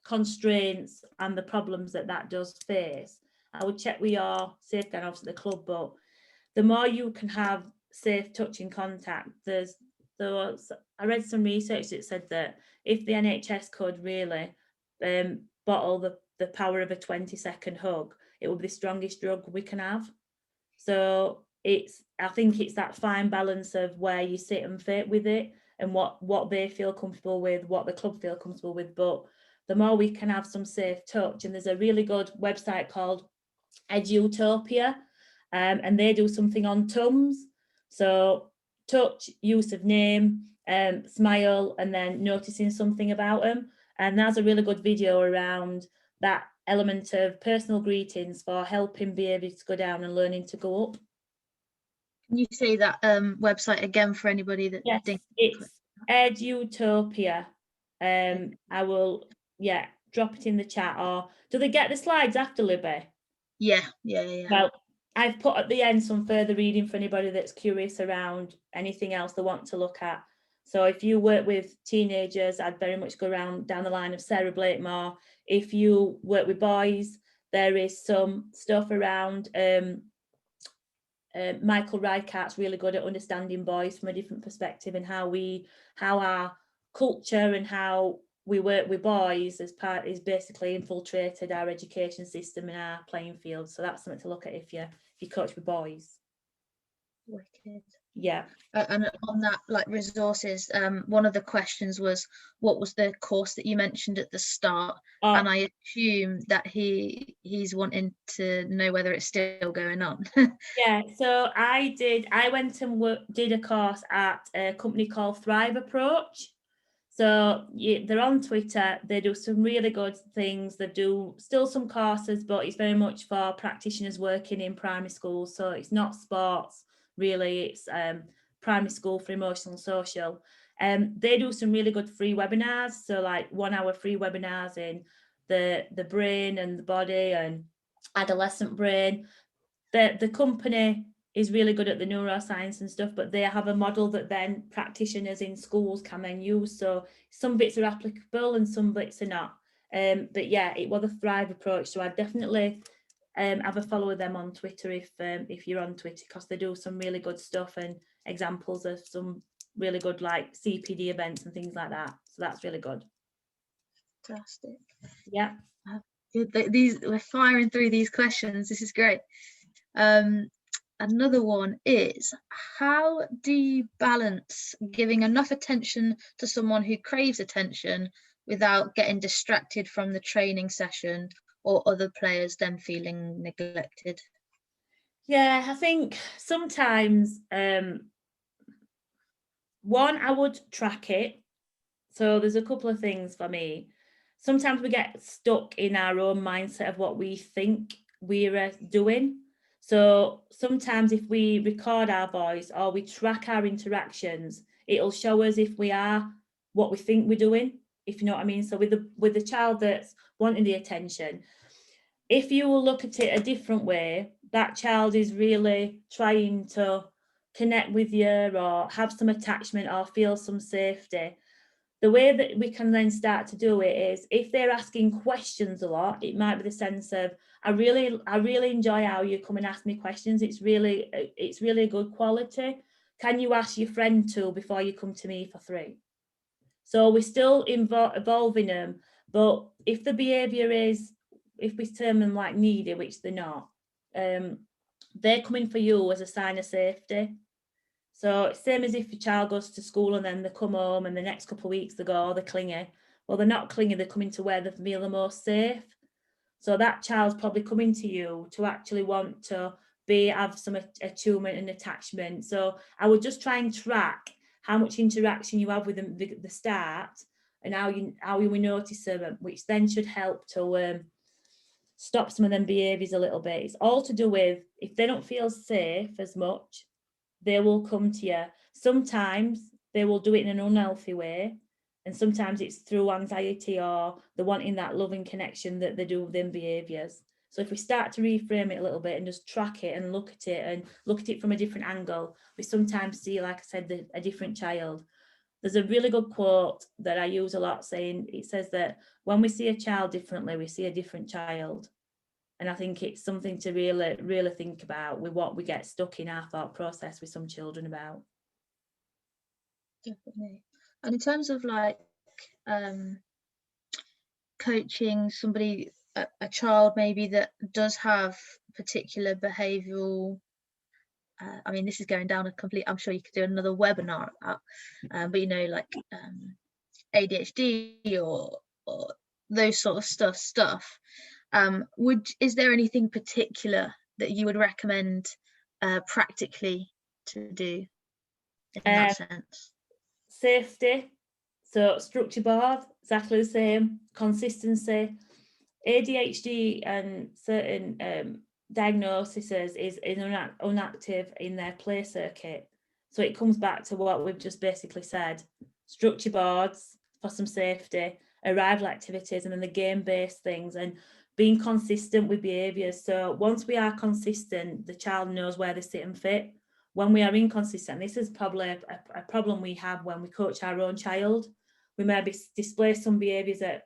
constraints and the problems that does face. I would check with your safeguard officer at the club, but the more you can have safe touching contact, I read some research that said that if the NHS could really bottle the power of a 20-second hug, it would be the strongest drug we can have. So I think it's that fine balance of where you sit and fit with it. and what they feel comfortable with, what the club feel comfortable with. But the more we can have some safe touch, and there's a really good website called Edutopia, and they do something on tums. So touch, use of name, smile, and then noticing something about them. And that's a really good video around that element of personal greetings for helping behaviour to go down and learning to go up. Can you say that website again for anybody that Yes, thinks it's Edutopia. I will, drop it in the chat. Or do they get the slides after, Libby? yeah. Well, I've put at the end some further reading for anybody that's curious around anything else they want to look at. So if you work with teenagers, I'd very much go down the line of Sarah Blakemore. If you work with boys, there is some stuff around Michael Reichardt's really good at understanding boys from a different perspective, and how our culture and how we work with boys is basically infiltrated our education system and our playing field. So that's something to look at if you coach with boys. Wicked. Yeah. And on that, like resources, one of the questions was, what was the course that you mentioned at the start? And I assume that he's wanting to know whether it's still going on. Yeah, so I went and did a course at a company called Thrive Approach. So they're on Twitter. They do some really good things. They do still some courses, but it's very much for practitioners working in primary schools. So it's not sports, really. It's primary school for emotional and social. They do some really good free webinars. So like 1 hour free webinars in the brain and the body and adolescent brain. The company is really good at the neuroscience and stuff, but they have a model that then practitioners in schools can then use. So some bits are applicable and some bits are not. But yeah, it was a Thrive Approach. So I definitely have a follow them on Twitter if you're on Twitter, because they do some really good stuff and examples of some really good like CPD events and things like that. So that's really good. Fantastic. Yeah. We're firing through these questions. This is great. Another one is, how do you balance giving enough attention to someone who craves attention without getting distracted from the training session or other players then feeling neglected? Yeah, I think sometimes one, I would track it. So there's a couple of things for me. Sometimes we get stuck in our own mindset of what we think we're doing. So sometimes if we record our voice or we track our interactions, it'll show us if we are what we think we're doing, if you know what I mean. So with the child that's wanting the attention, if you will look at it a different way, that child is really trying to connect with you or have some attachment or feel some safety. The way that we can then start to do it is, if they're asking questions a lot, it might be the sense of, I really enjoy how you come and ask me questions. It's really a good quality. Can you ask your friend 2 before you come to me for 3? So we're still evolving them, but if the behaviour is, if we term them like needy, which they're not, they're coming for you as a sign of safety. So same as if your child goes to school and then they come home and the next couple of weeks they go, oh, they're clingy. Well, they're not clingy, they're coming to where they feel the most safe. So that child's probably coming to you to actually want to have some attunement and attachment. So I would just try and track how much interaction you have with them at the start and how you notice them, which then should help to stop some of them behaviours a little bit. It's all to do with, if they don't feel safe as much, they will come to you. Sometimes they will do it in an unhealthy way, and sometimes it's through anxiety or they're wanting that loving connection that they do within behaviours. So if we start to reframe it a little bit and just track it and look at it from a different angle, we sometimes see, like I said, a different child. There's a really good quote that I use a lot saying, it says that when we see a child differently, we see a different child. And I think it's something to really, really think about with what we get stuck in our thought process with some children about. Definitely. And in terms of like coaching somebody, a child maybe that does have particular behavioural I mean, this is going down a complete, I'm sure you could do another webinar about, but you know, like ADHD or those sort of stuff. Is there anything particular that you would recommend practically to do in that sense? Safety, so structure board, exactly the same. Consistency. ADHD and certain diagnoses is inactive in their play circuit. So it comes back to what we've just basically said. Structure boards for some safety, arrival activities, and then the game-based things, and being consistent with behaviours. So once we are consistent, the child knows where they sit and fit. When we are inconsistent, this is probably a problem we have when we coach our own child. We maybe display some behaviours at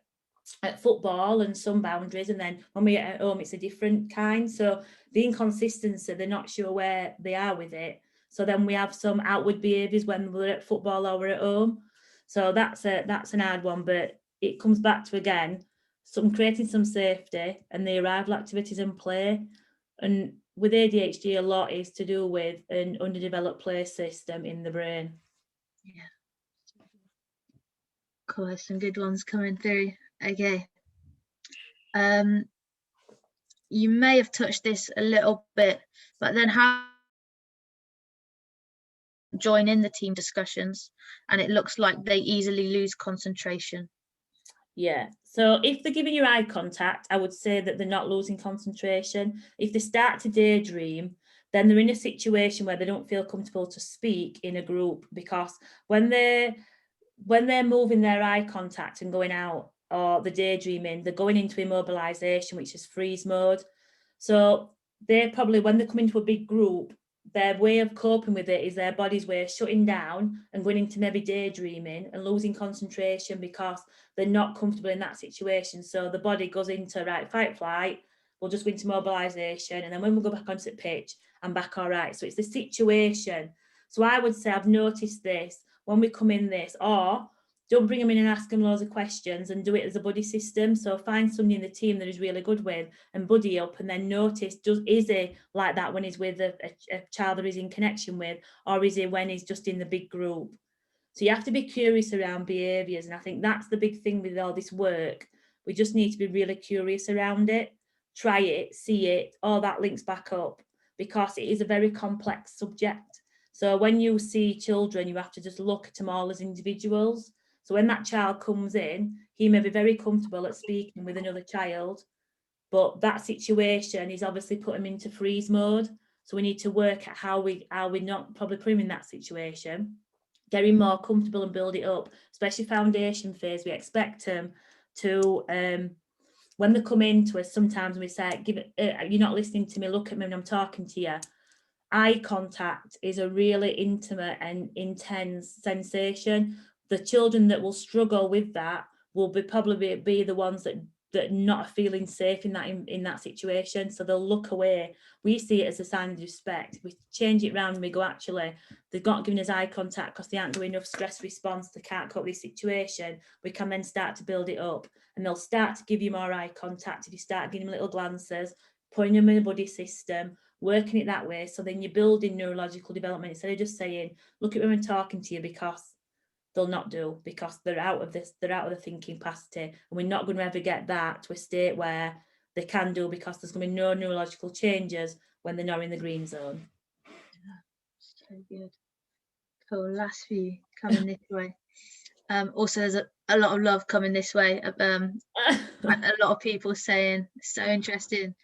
football and some boundaries, and then when we're at home it's a different kind. So the inconsistency, they're not sure where they are with it, so then we have some outward behaviours when we're at football or we're at home. So that's an hard one, but it comes back to, again, creating some safety and the arrival activities and play. And with ADHD, a lot is to do with an underdeveloped play system in the brain. Yeah, cool. Some good ones coming through. Okay. You may have touched this a little bit, but then how join in the team discussions and it looks like they easily lose concentration? Yeah, so if they're giving you eye contact, I would say that they're not losing concentration. If they start to daydream, then they're in a situation where they don't feel comfortable to speak in a group, because when they're moving their eye contact and going out, or the daydreaming, they're going into immobilization, which is freeze mode. So they probably, when they come into a big group, their way of coping with it is their body's way of shutting down and going into maybe daydreaming and losing concentration because they're not comfortable in that situation. So the body goes into, right, fight, flight, we'll just go into mobilization, and then when we go back onto the pitch, I'm back all right. So it's the situation. So I would say I've noticed this when we come in this, or don't bring them in and ask them loads of questions, and do it as a buddy system. So find somebody in the team that is really good with and buddy up, and then notice, is he like that when he's with a child that he's in connection with, or is he when he's just in the big group? So you have to be curious around behaviours, and I think that's the big thing with all this work. We just need to be really curious around it, try it, see it, all that links back up, because it is a very complex subject. So when you see children, you have to just look at them all as individuals. So when that child comes in, he may be very comfortable at speaking with another child, but that situation is obviously put him into freeze mode. So we need to work at how we not probably put him in that situation, get him more comfortable and build it up, especially foundation phase. We expect him to, when they come into us, sometimes we say, you're not listening to me, look at me when I'm talking to you. Eye contact is a really intimate and intense sensation. The children that will struggle with that will probably be the ones that not feeling safe in that situation, so they'll look away. We see it as a sign of respect. We change it around and we go, actually, they've not given us eye contact because they aren't doing enough stress response, they can't cope with this situation. We can then start to build it up, and they'll start to give you more eye contact if you start giving them little glances, putting them in a buddy system, working it that way. So then you're building neurological development instead of just saying, look at women talking to you, because they'll not do, because they're out of the thinking capacity, and we're not going to ever get that to a state where they can do, because there's going to be no neurological changes when they're not in the green zone. Yeah, so good. Cool. Last few coming this way. Also, there's a lot of love coming this way. A lot of people saying, so interesting,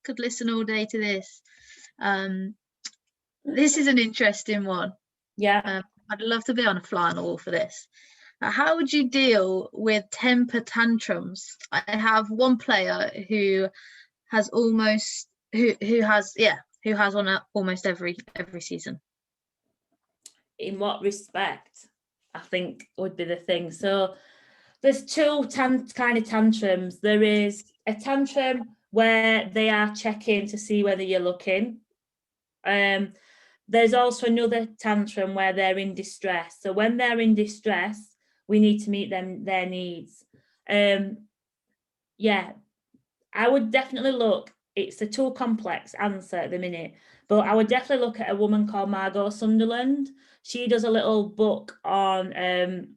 could listen all day to this. This is an interesting one. Yeah. I'd love to be on a fly on the wall for this. How would you deal with temper tantrums? I have one player who has almost one almost every season. In what respect, I think, would be the thing. So there's two kind of tantrums. There is a tantrum where they are checking to see whether you're looking. There's also another tantrum where they're in distress. So when they're in distress, we need to meet their needs. Yeah, I would definitely look, it's a too complex answer at the minute. But I would definitely look at a woman called Margot Sunderland. She does a little book on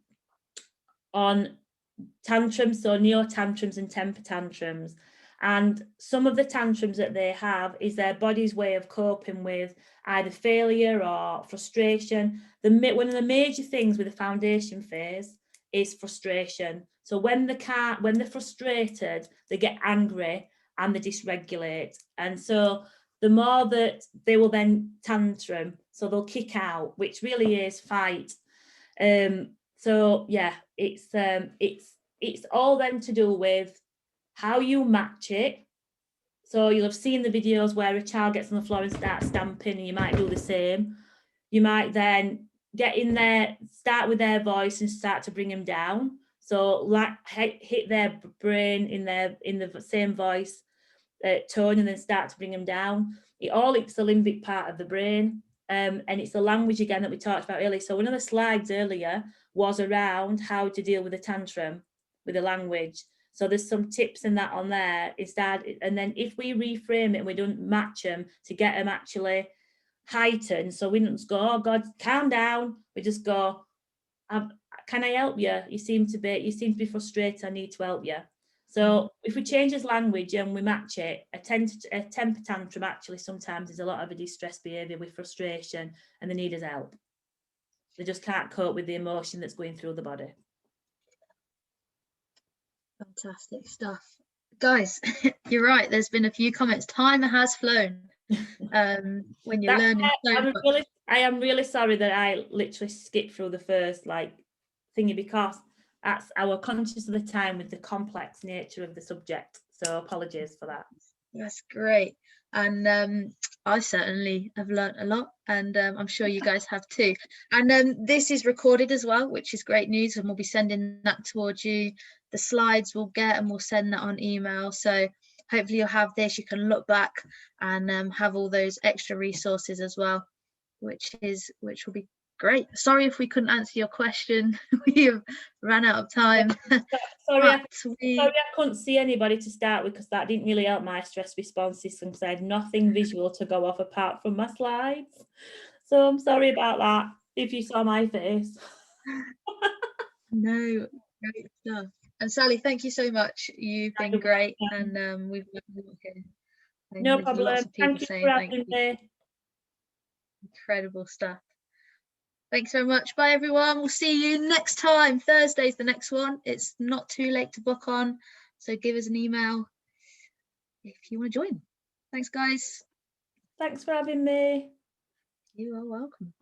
tantrums, so neo tantrums and temper tantrums. And some of the tantrums that they have is their body's way of coping with either failure or frustration. One of the major things with the foundation phase is frustration. So when they're frustrated, they get angry and they dysregulate. And so the more that they will then tantrum, so they'll kick out, which really is fight. So yeah, it's all then to do with how you match it. So you'll have seen the videos where a child gets on the floor and starts stamping, and you might do the same. You might then get in there, start with their voice and start to bring them down. So like hit their brain in the same voice tone, and then start to bring them down. It all hits the limbic part of the brain. And it's the language again that we talked about earlier. So one of the slides earlier was around how to deal with a tantrum with the language. So there's some tips in that on there. And then if we reframe it and we don't match them to get them actually heightened, so we don't just go, oh God, calm down. We just go, can I help you? You seem to be frustrated. I need to help you. So if we change his language and we match it, a temper tantrum actually sometimes is a lot of a distress behaviour with frustration, and they need his help. They just can't cope with the emotion that's going through the body. Fantastic stuff. Guys, you're right. There's been a few comments. Time has flown when you're learning so much. I am really sorry that I literally skipped through the first thingy, because that's our conscious of the time with the complex nature of the subject. So apologies for that. That's great. And I certainly have learnt a lot, and I'm sure you guys have too. And this is recorded as well, which is great news, and we'll be sending that towards you. The slides we'll get, and we'll send that on email. So hopefully you'll have this. You can look back and have all those extra resources as well, which will be great. Sorry if we couldn't answer your question. We have ran out of time. Sorry, I couldn't see anybody to start with, because that didn't really help my stress response system, because I had nothing visual to go off apart from my slides. So I'm sorry about that if you saw my face. No, great stuff. And Sally, thank you so much. You've been great, and we've no problem. Lots of people thank you saying for having me. Incredible stuff. Thanks so much. Bye everyone. We'll see you next time. Thursday's the next one. It's not too late to book on, so give us an email if you want to join. Thanks guys. Thanks for having me. You are welcome.